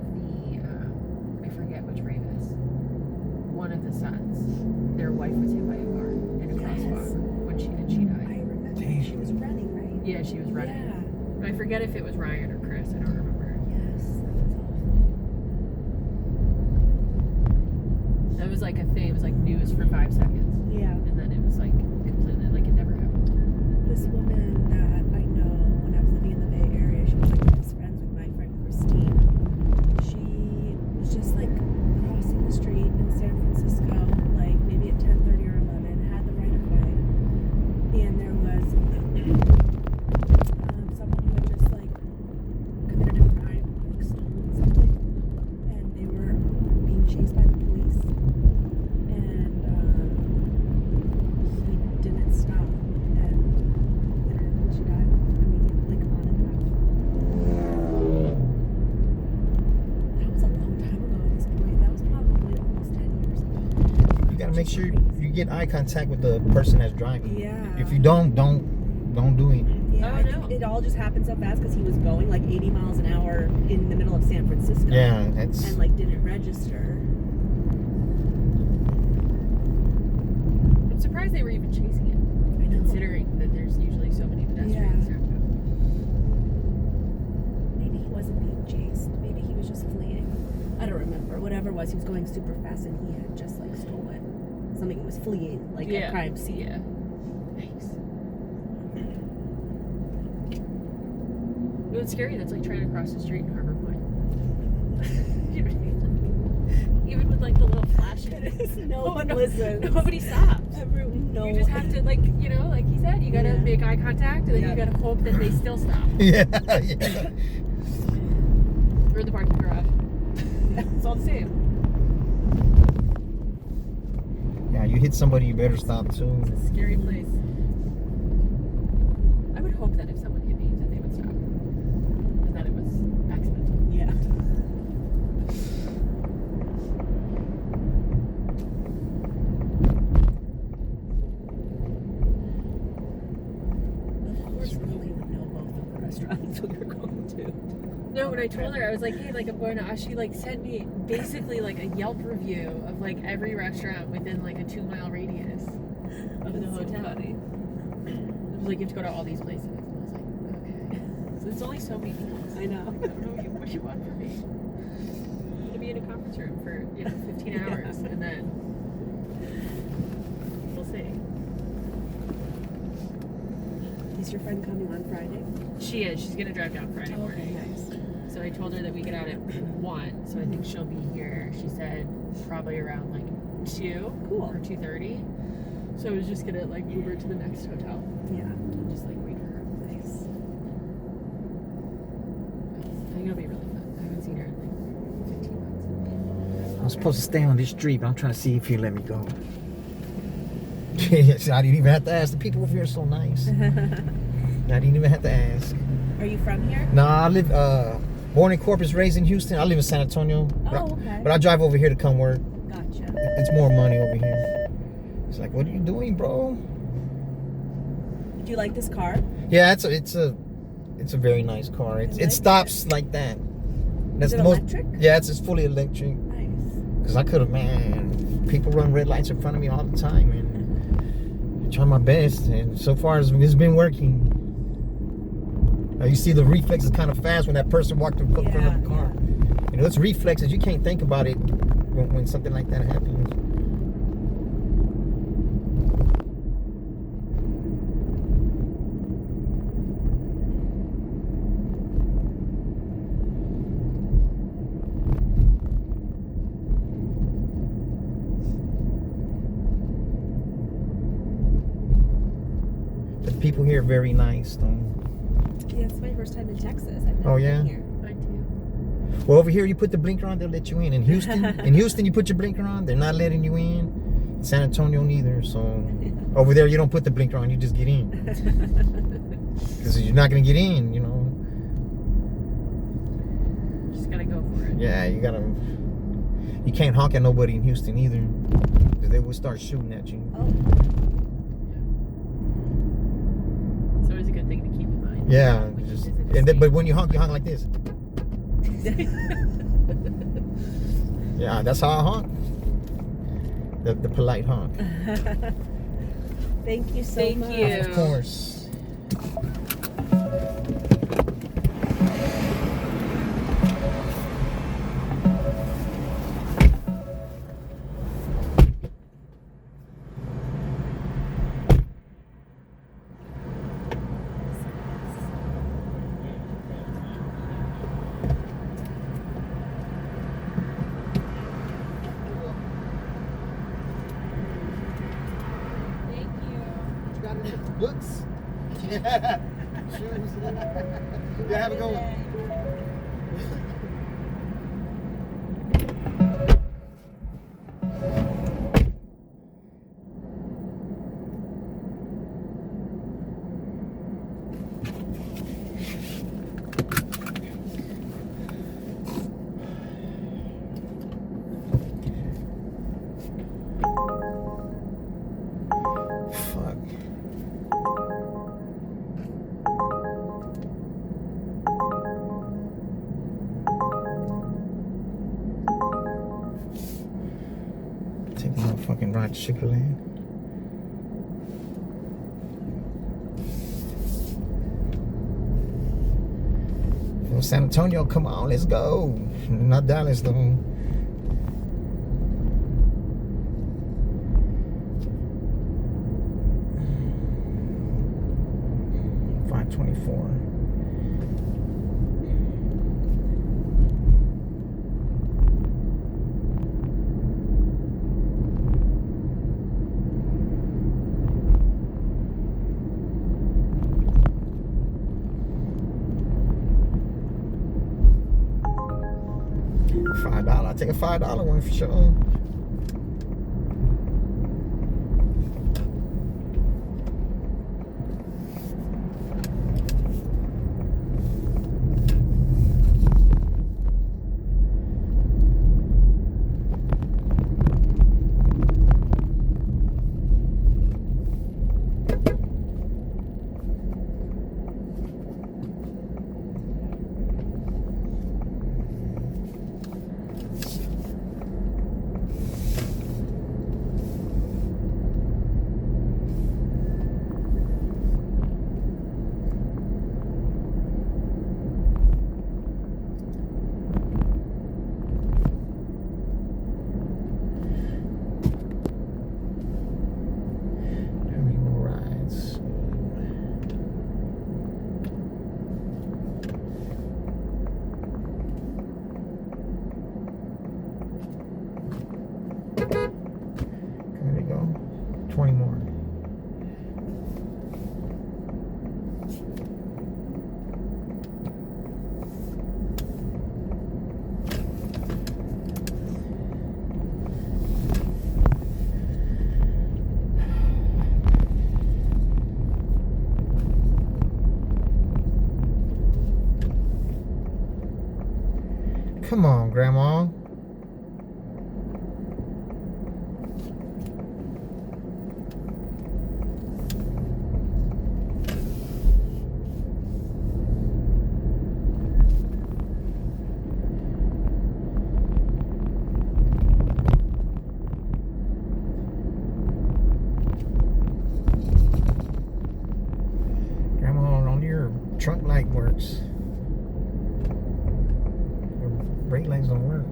I forget which Ravis, one of the sons, their wife was hit by a car in a crosswalk when she died. I remember she was running, right? Yeah, she was running. Yeah. I forget if it was Ryan or Chris, I don't remember. Yes, that was awful. That was like a thing, it was like news for 5 seconds, Yeah. and then it was like completely, like it never happened. This woman that I know when I was living in the Bay Area, she was like best friends with my friend Christine. She was just like crossing the street in San Francisco, like maybe at 10:30 or 11, had the right of way, and there was someone who had just like committed a crime, like stolen something, and they were being chased by the police, and he didn't stop, and she died immediately, like on impact. That was a long time ago at this point. That was probably almost 10 years ago. you gotta make sure you get eye contact with the person that's driving. Yeah. If you don't do it. Yeah, Oh, I think no. it all just happened so fast because he was going like 80 miles an hour in the middle of San Francisco. Yeah, that's. And like didn't register. I'm surprised they were even chasing it, I know. considering that there's usually so many pedestrians around. Maybe he wasn't being chased. Maybe he was just fleeing. I don't remember. Whatever it was, he was going super fast and he had just like stolen something. He was fleeing like a crime scene. Yeah. Thanks. It was scary. That's like trying to cross the street in Harbor Point. Even with like the little flashes. No one listens. Nobody stops. No. You just have to, like, you know, like he said, you gotta Yeah. make eye contact, and then Yeah. you gotta hope that they still stop. Yeah. Or the parking garage. It's all the same. Yeah, you hit somebody, you better stop too. It's a scary place. I would hope that if someone hit me, that they would stop, and that it was accidental. Yeah. Of course, Lily would know both of the restaurants we were going to. No, when I told her, I was like, hey, like, I'm going to, she, like, sent me basically, like, a Yelp review of, like, every restaurant within, like, a 2-mile radius of the That's so hotel. funny. It was like, you have to go to all these places. And I was like, okay. So it's only so many people. I know. I don't know what you want from me. I'm going to be in a conference room for, 15 hours, and then we'll see. Is your friend coming on Friday? She is. She's going to drive down Friday morning. nice. So I told her that we get out at 1, so I think she'll be here. She said probably around like 2 Cool. or 2:30. So I was just gonna like Uber to the next hotel Yeah. and just like wait for her. Nice. I think it'll be really fun. I haven't seen her in like 15 months. I'm supposed to stay on this street, but I'm trying to see if you let me go. Yes, I didn't even have to ask. The people over here are so nice. I didn't even have to ask. Are you from here? Nah, I live born in Corpus, raised in Houston. I live in San Antonio. Oh, okay. But I drive over here to come work. Gotcha. It's more money over here. It's like, what are you doing, bro? Do you like this car? Yeah, it's a It's a very nice car. like It stops like that. That's Is it the most. electric? Yeah, it's fully electric. Nice. Cause I could have, man. People run red lights in front of me all the time, and I try my best, and so far it's been working. Now you see the reflex is kind of fast when that person walked in front of the car. You know, it's reflexes. You can't think about it when something like that happens. The people here are very nice, though. Yeah, it's my first time in Texas. I've never Oh, yeah? been here. I do. Well, over here you put the blinker on, they'll let you in. In Houston, you put your blinker on, they're not letting you in. In San Antonio neither. So over there you don't put the blinker on, you just get in. Because you're not gonna get in, you know. Just gotta go for it. Yeah, you gotta. You can't honk at nobody in Houston either, because they will start shooting at you. Oh, It's always a good thing to keep in mind. Yeah, When you just, visit a and then, but state. when you honk like this. Yeah, that's how I honk. The polite honk. thank you so Thank much. you. Of course. Thank you. You got any books? Yeah. Shoes. Yeah, have a good one. Fuck. Take a motherfucking ride to Chick-fil-A. Well, San Antonio, come on, let's go. Not Dallas though. $5.24. $5. I'll take a $5 one for sure. How many more rides? There we go. 20 more. Come on, Grandma. trunk light works. Your brake lights don't work.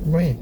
Go ahead.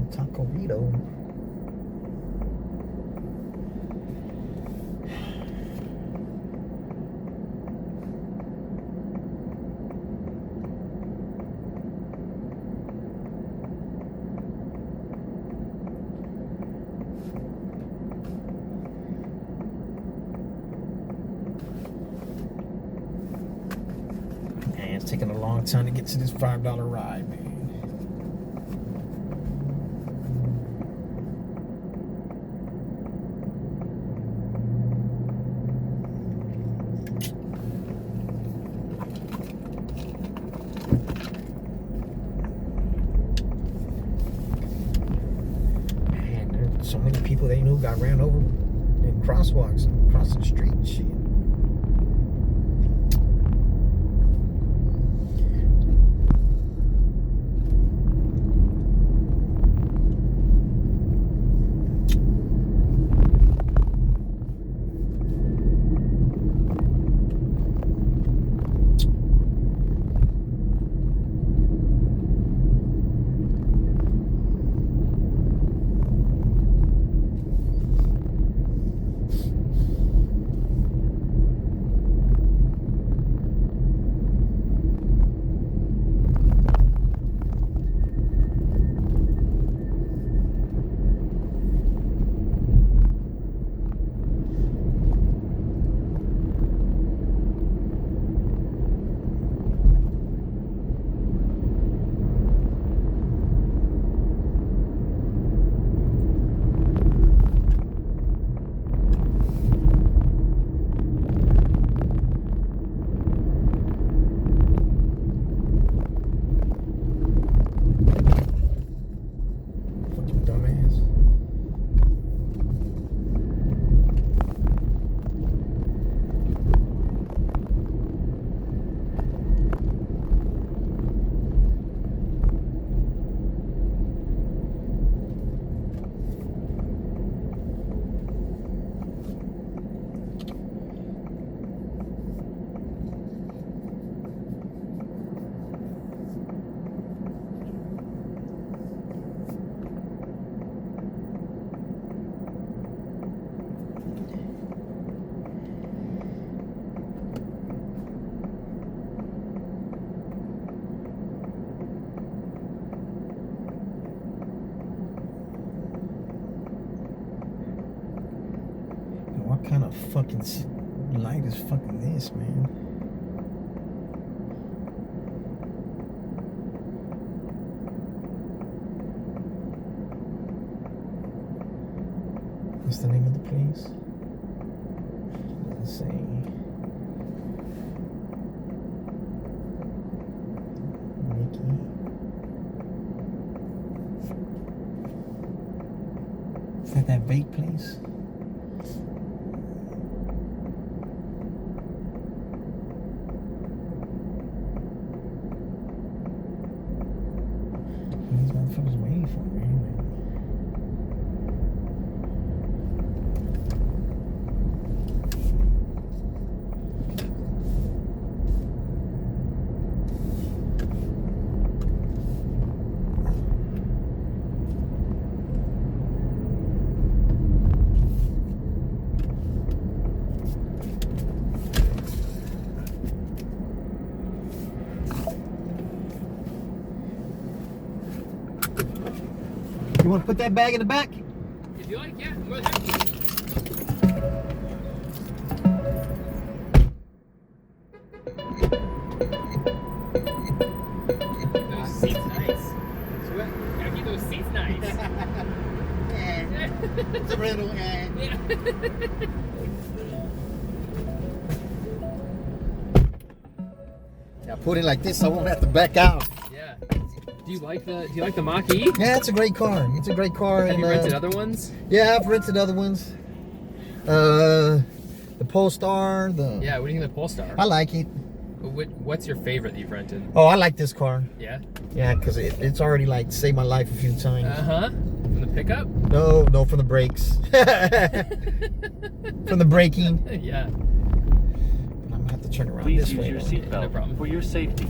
Taco-rito. Man, it's taking a long time to get to this $5 ride, man. Man, there's so many people they knew got ran over in crosswalks and crossing the street and shit. kind of fucking light is fucking this, man? What's the name of the place? Let's see. Mickey. Is that vape place? These motherfuckers waiting for me. You want to put that bag in the back? If you like, yeah. I'm more than happy. Keep those seats nice. Gotta keep those seats nice. It's a riddle, eh? Yeah. Yeah, put it like this so I won't have to back out. Yeah. Do you like the Mach-E? Yeah, it's a great car. It's a great car. Have and, you rented other ones? Yeah, I've rented other ones. The Polestar. Yeah. What do you think of the Polestar? I like it. What's your favorite that you've rented? Oh, I like this car. Yeah. Yeah, because it's already like saved my life a few times. Uh-huh. From the pickup? No, from the brakes. From the braking. Yeah. I'm gonna have to turn around Please this use way. your though. seatbelt No problem. for your safety.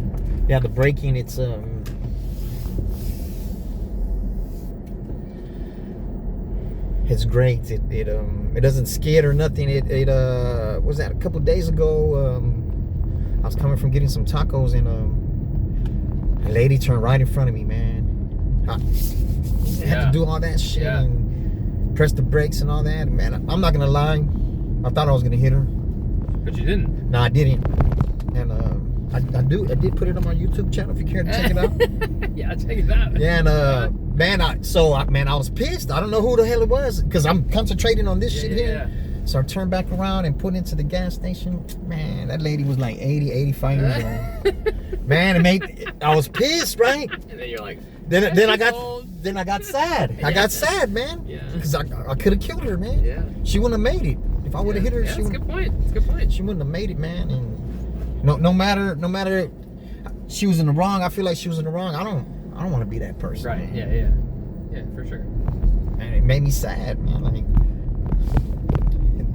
Yeah, the braking, it's great. It doesn't skid or nothing. It was that a couple days ago. I was coming from getting some tacos and a lady turned right in front of me, man. I had to do all that shit and press the brakes and all that. Man, I'm not gonna lie. I thought I was gonna hit her. But you didn't. No, I didn't. And I did put it on my YouTube channel if you care to check it out. Yeah, check it out. Yeah, and man, I was pissed. I don't know who the hell it was because I'm concentrating on this shit here. So I turned back around and put into the gas station. Man, that lady was like 80, 85 years old. Man, I was pissed, right? And then you're like, Then I got sad. I Yeah. got sad, man. Yeah. Because I could have killed her, man. Yeah. She wouldn't have made it. If I would have hit her, Yeah, she that's a would. good point. That's a good point. She wouldn't have made it, man. And no matter she was in the wrong. I feel like she was in the wrong. I don't want to be that person. Right. man. Yeah, for sure. And it made me sad, man. Like.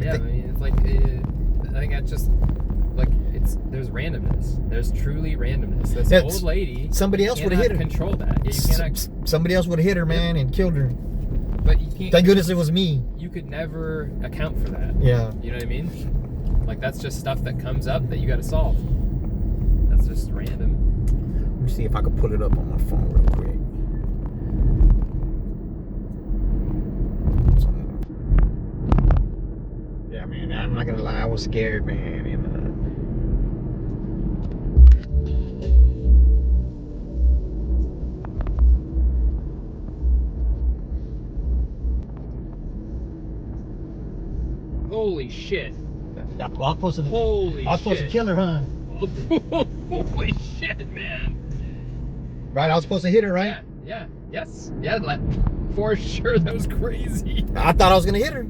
Yeah, I mean, it's like, I think that's just, like, there's randomness. There's truly randomness. This Yeah, old lady, somebody else would have hit her. control that. Yeah, you cannot, Somebody else would have hit her, man, and killed her. but you can't, Thank goodness it was me. you could never account for that. Yeah. You know what I mean? Like, that's just stuff that comes up that you gotta solve. That's just random. Let me see if I can pull it up on my phone real quick. Yeah, man, I'm not gonna lie, I was scared, man. And, Holy shit. I was supposed to, Holy I was supposed to shit. kill her, huh? Holy shit, man. Right, I was supposed to hit her, right? Yeah, like, for sure, that was crazy. I thought I was gonna hit her.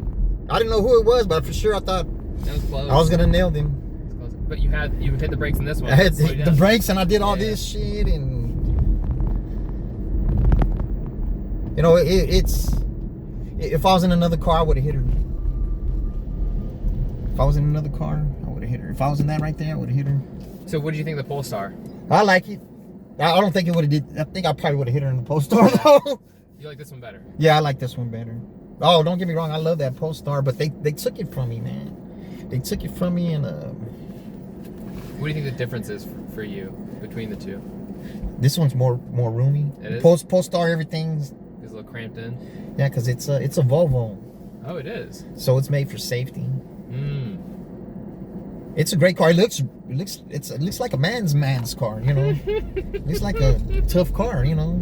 I didn't know who it was, but for sure I thought That was close. I was gonna nail them. That was close. But you hit the brakes in this one. I had Slow you the down. brakes and I did all Yeah. this shit and you know it's if I was in another car I would have hit her. If I was in another car I would have hit her. If I was in that right there I would have hit her. So what do you think of the Polestar? I like it. I don't think it would have did. I think I probably would have hit her in the Polestar though. You like this one better? Yeah, I like this one better. Oh, don't get me wrong, I love that Polestar, but they took it from me, man. They took it from me and What do you think the difference is for you between the two? this one's more roomy. It is? Polestar, everything's Is a little cramped in? yeah, because it's a Volvo, Oh, it is. so it's made for safety. It's a great car. It looks like a man's car, you know. It's like a tough car, you know.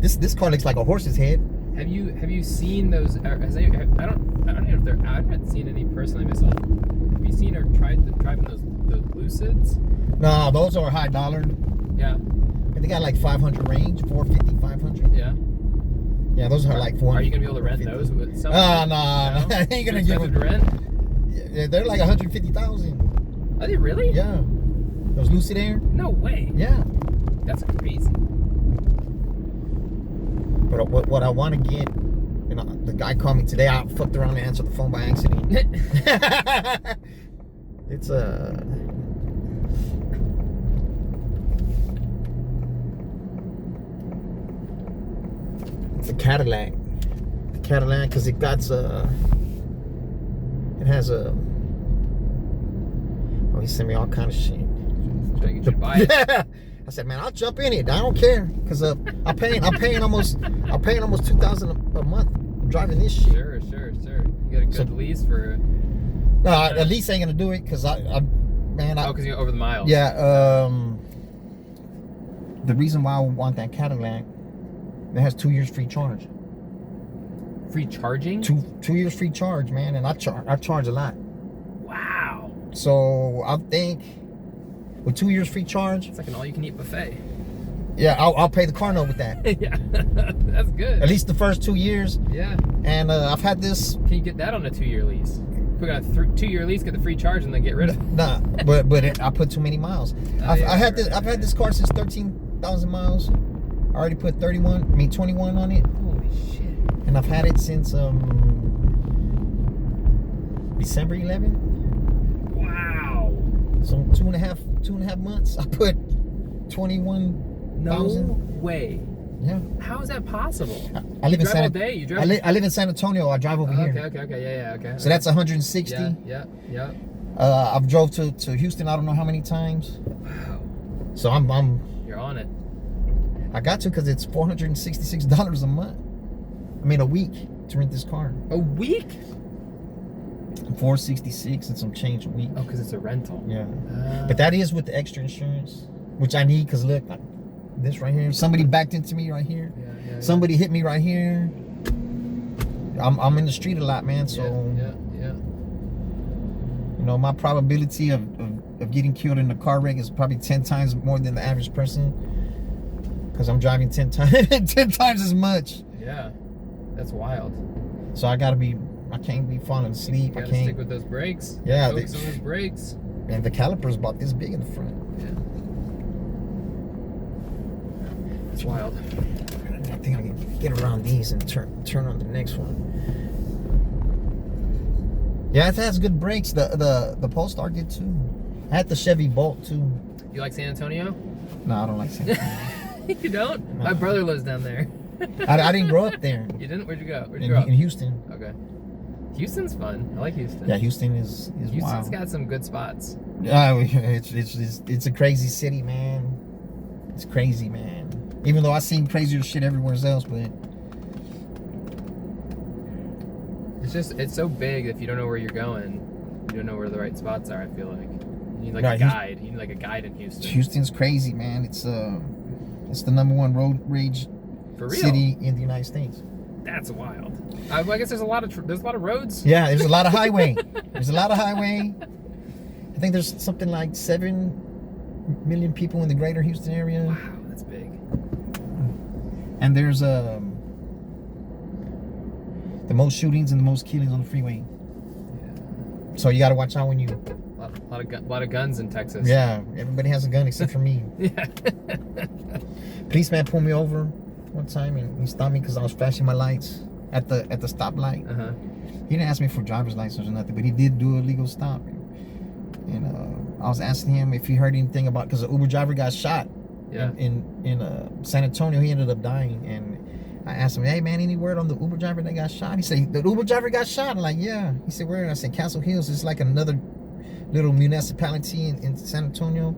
This car looks like a horse's head. Have you seen those? I don't know if they're. I haven't seen any personally myself. Have you seen or tried driving those Lucids? No, those are high dollar. Yeah. They got like 500 range, 450, 500. Yeah. Yeah, those are like 400. Are you gonna be able to rent those with some? No. I ain't gonna give them to rent. Yeah, they're like 150,000. Are they really? Yeah. Those Lucid Air. No way. Yeah. That's crazy. But what I want to get, you know, the guy called me today. I fucked around and answered the phone by accident. It's a. It's a Cadillac. The Cadillac, because it got it has a. Oh, he sent me all kind of shit. Trying to get you to buy it. I said, man, I'll jump in it. I don't care, because I'm paying almost $2,000 a month driving this shit. Sure. You get a good lease for. No, at least I ain't gonna do it, because because you're over the miles. Yeah. The reason why I want that Cadillac, it has 2 years free charge. Free charging? 2 years free charge, man, and I charge a lot. Wow. So I think with 2 years free charge, It's like an all-you-can-eat buffet. yeah, I'll pay the car note with that. Yeah, that's good. At least the first 2 years. Yeah. And I've had this. Can you get that on a 2-year lease? We got a 2-year lease, get the free charge, and then get rid of it. Nah, but I put too many miles. I've had this car since 13,000 miles. I already put 21 on it, Holy shit. and I've had it since December 11th. Wow. So two and a half months. I put 21,000. No way. Yeah. How is that possible? I live in drive all day? You drive? I live in San Antonio. I drive over here. Okay. Yeah. Okay. So that's 160. Yeah. I've drove to Houston. I don't know how many times. Wow. So I'm You're on it. I got to, because it's $466 a month. I mean, a week to rent this car. A week? $466 and some change a week. Oh, because it's a rental. Yeah. But that is with the extra insurance, which I need, because look, this right here. Somebody backed into me right here. Yeah. Somebody hit me right here. I'm in the street a lot, man. So Yeah. you know, my probability of getting killed in a car wreck is probably 10 times more than the average person, because I'm driving 10 times as much. Yeah. That's wild. So I can't be falling asleep. You I gotta can't. stick with those brakes. Yeah, Focus on those brakes. And the caliper's about this big in the front. Yeah. It's wild. I think I can get around these and turn on the next one. Yeah, it has good brakes. The Polestar did too. I had the Chevy Bolt too. You like San Antonio? No, I don't like San Antonio. You don't? No. My brother lives down there. I didn't grow up there. You didn't? Where'd you go? Where'd you In grow up? Houston. Okay. Houston's fun. I like Houston. Yeah, Houston is Houston's wild. got some good spots. It's a crazy city, man. It's crazy, man. Even though I've seen crazier shit everywhere else, but It's so big that if you don't know where you're going, you don't know where the right spots are, I feel like. You need like Right, a guide. You need like a guide in Houston. Houston's crazy, man. It's the #1 road rage For real? city in the United States. That's wild. I guess there's a lot of roads. Yeah, there's a lot of highway. There's a lot of highway. I think there's something like 7 million people in the greater Houston area. Wow, that's big. And there's the most shootings and the most killings on the freeway. Yeah. So you got to watch out when you. A lot of guns in Texas. Yeah, everybody has a gun except for me. Yeah. Policeman pulled me over one time and he stopped me because I was flashing my lights at the stoplight. Uh-huh. He didn't ask me for driver's license or nothing, but he did do a legal stop. And I was asking him if he heard anything about, because the Uber driver got shot. Yeah. In San Antonio. He ended up dying, and I asked him, hey man, any word on the Uber driver that got shot? He said, the Uber driver got shot. I'm like, yeah. He said, where? And I said, Castle Hills. It's like another little municipality in San Antonio.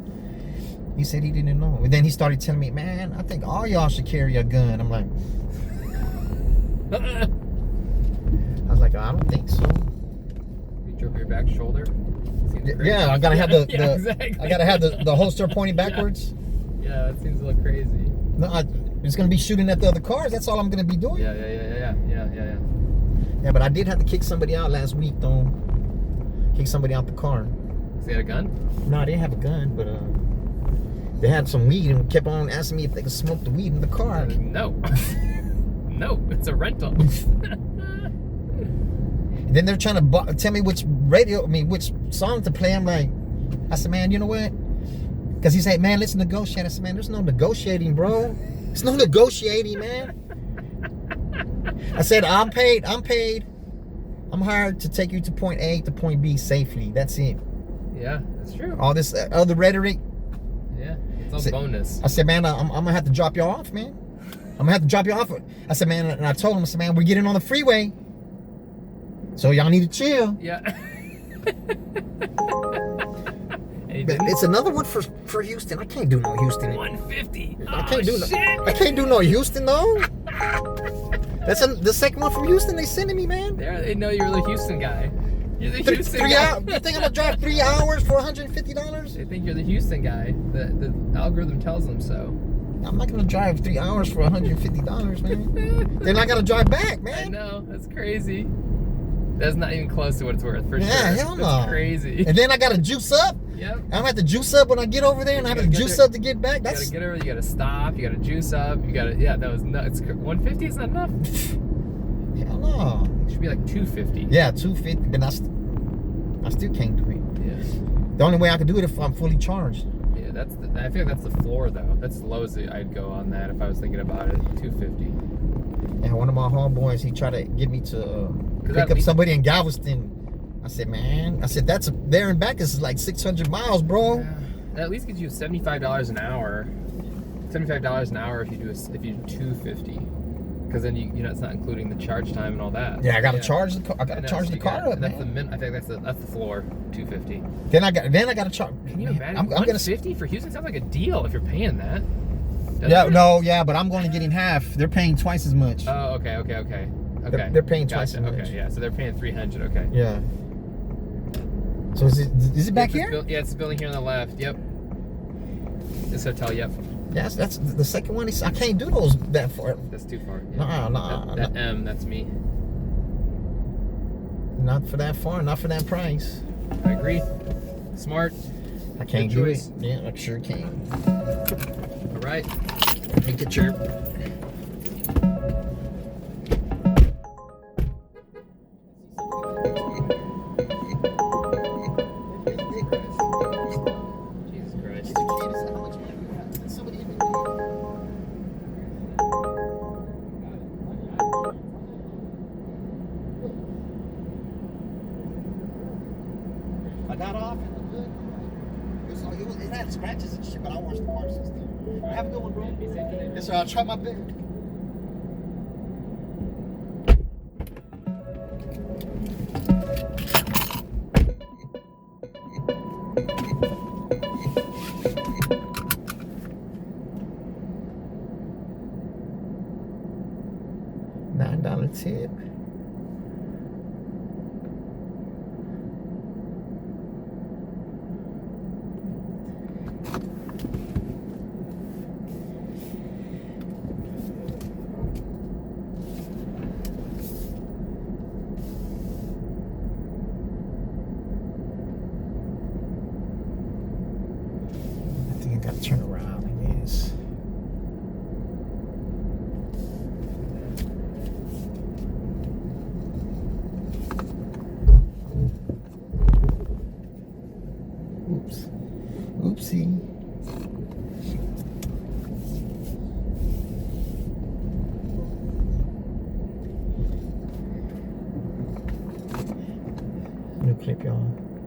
He said he didn't know. And then he started telling me, man, I think all y'all should carry a gun. I'm like, I was like, I don't think so. Picture over your back shoulder. Seems crazy. Yeah, I gotta have the, Yeah, exactly. I gotta have the holster pointing backwards. Yeah, that seems a little crazy. No, it's gonna be shooting at the other cars. That's all I'm gonna be doing. Yeah. Yeah, but I did have to kick somebody out last week, though. Kick somebody out the car. Does he have a gun? No, they didn't have a gun, but they had some weed and kept on asking me if they could smoke the weed in the car. No. No, it's a rental. Then they're trying to tell me which song to play. I'm like, I said, man, you know what? Because he said, man, let's negotiate. I said, man, there's no negotiating, bro. There's no negotiating, man. I said, I'm paid. I'm hired to take you to point A to point B safely. That's it. Yeah, that's true. All this other rhetoric. Yeah, it's all bonus. I said, man, I'm gonna have to drop you off, man. I'm gonna have to drop you off. I said, man, and I told him, I said, man, we're getting on the freeway, so y'all need to chill. Yeah. It's another one for Houston. I can't do no Houston. 150. I can't do no Houston though. That's the second one from Houston they sending me, man. They know you're the Houston guy. You're the Houston three guy. hours. You think I'm gonna drive 3 hours for $150? They think you're the Houston guy. The algorithm tells them so. I'm not gonna drive 3 hours for $150, man. Then I gotta drive back, man. I know, that's crazy. That's not even close to what it's worth, for sure. Yeah, hell no. That's crazy. And then I gotta juice up. Yep. I'm gonna have to juice up when I get over there, and I have to juice up to get back. You That's gotta get over, you gotta stop, you gotta juice up, you gotta, yeah, that was nuts. 150 is not enough. hell no. It should be like 250. Yeah, 250, but I still can't do it. Yeah. The only way I could do it if I'm fully charged. Yeah, I feel like that's the floor though. That's the lowest I'd go on that if I was thinking about it. 250. And one of my homeboys, he tried to get me to pick at up least- somebody in Galveston. I said, man, that's there and back is like 600 miles, bro. Yeah. That at least gives you $75 an hour. $75 an hour if you do 250. Because then you know it's not including the charge time and all that. Yeah, I gotta charge the car. I gotta know, charge so the you car got- up, that's man. I think that's the floor. 250. Then I gotta charge. Can you imagine? I'm gonna 150 for Houston sounds like a deal if you're paying that. Doesn't Yeah, it? no, yeah, but I'm going to get in half. They're paying twice as much. Oh, okay. They're paying twice Gotcha. as much. Okay, yeah. So they're paying 300. Okay. Yeah. So is it back It's this here? yeah, it's the building here on the left. Yep. This hotel. Yep. Yes, that's the second one. I can't do those that far. That's too far. Yeah. Nah. That M. That's me. Not for that far. Not for that price. I agree. Smart. I can't Good do choice. it. Yeah, I sure can. All right. Let me get your. Jesus Christ. I got off in the hood. It had scratches and shit, but I washed the car system. Have a good one, bro. Yes, sir. I'll try my best. $9 tip. I think I gotta turn around, I guess. Oops. Oopsie. New clip, y'all.